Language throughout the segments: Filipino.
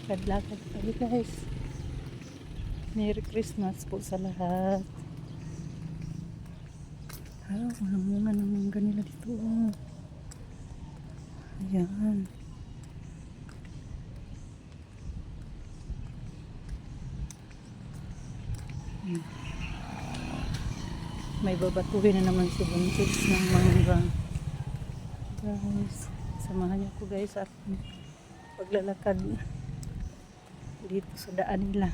Lakad-lakad tayo guys. Merry Christmas po sa lahat. Walang mga ng mangga nila dito. Ayan. May babatuhin na naman si Buntis ng mangga. Guys, samahan niyo ko guys at paglalakad dito sa daan nila.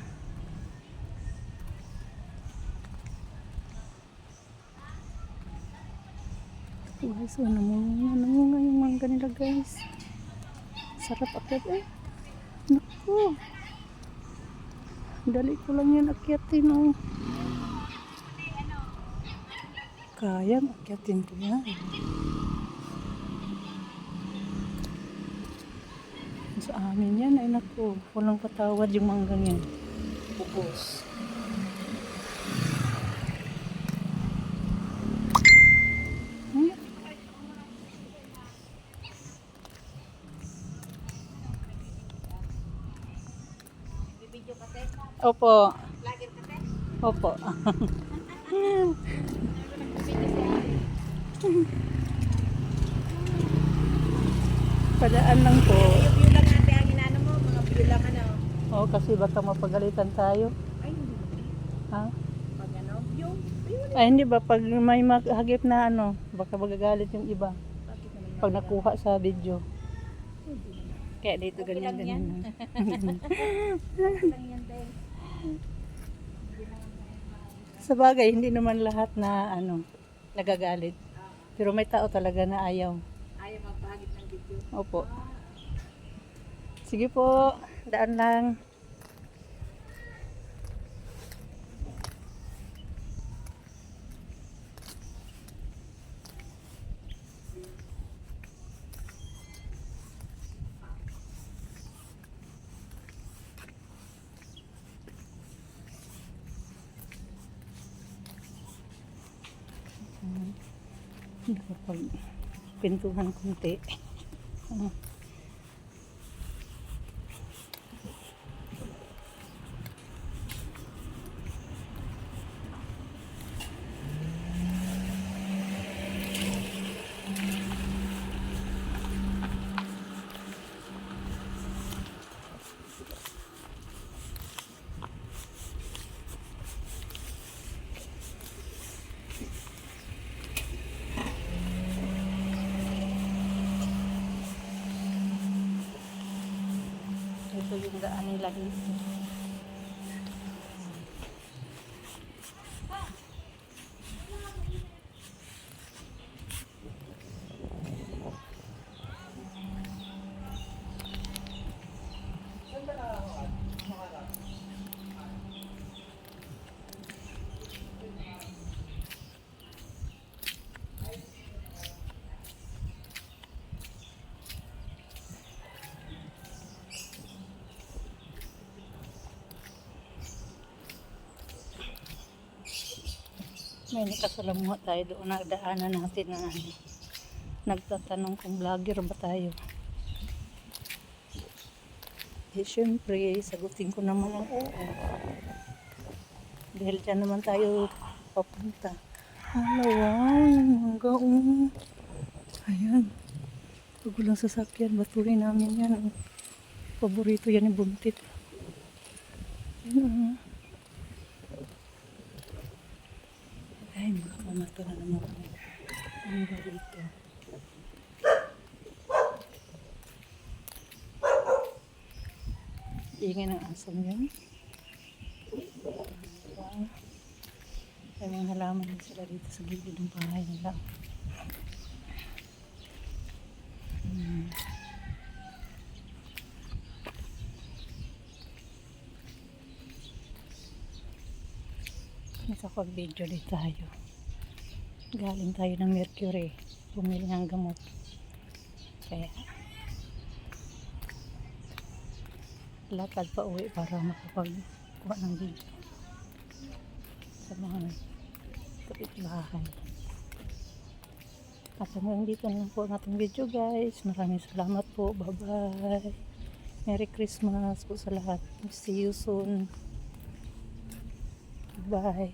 Guys, namunga yung mangga nila guys. Sarap akyat eh. Naku. Dali ko lang yan akyatin oh. Kayang akyatin ko yan. Sa amin yan ay naku. Walang patawad yung manggang yan. Bubos. Opo. Opo. Padaan lang po. Yung lang ate ang inano mo, mga view lang ano. Oo, kasi baka mapagalitan tayo. Ay, hindi. Ha? Pag ano, view. Ay, hindi ba? Pag may maghagip na ano, baka magagalit yung iba. Pag nakuha sa video. Kaya dito Okay lang ganyan. Lang yan, te. Sa bagay, hindi naman lahat na ano, nagagalit. Pero may tao talaga na ayaw. Ayaw magpahagip ng video. Opo. Sige po, daan lang. Kapag pintuhan kunti. Ito yung daan nila dito. May nakasalamuha tayo doon, nagdaanan natin na ano, nagtatanong kung vlogger ba tayo. Siyempre, sagutin ko naman ang oo. Dahil dyan naman tayo papunta. Wow, mangga oh. Ayan. Pag walang sasakyan, batuhin namin yan. Oh. Paborito yan ni Buntit. Ayan oh. Ay, mga pamato na naman kami. Ang dito. Ingay ng asam yun. May mga halaman din sila dito sa gilid ng bahay nila. Nakapag-video din tayo. Galing tayo ng Mercury. Bumili ng gamot. Kaya lakad pa uwi para makapagkuha ng video sa mga kapitbahay. At hanggang dito na lang po ang ating video guys. Maraming salamat po. Bye bye. Merry Christmas po sa lahat. See you soon. Bye.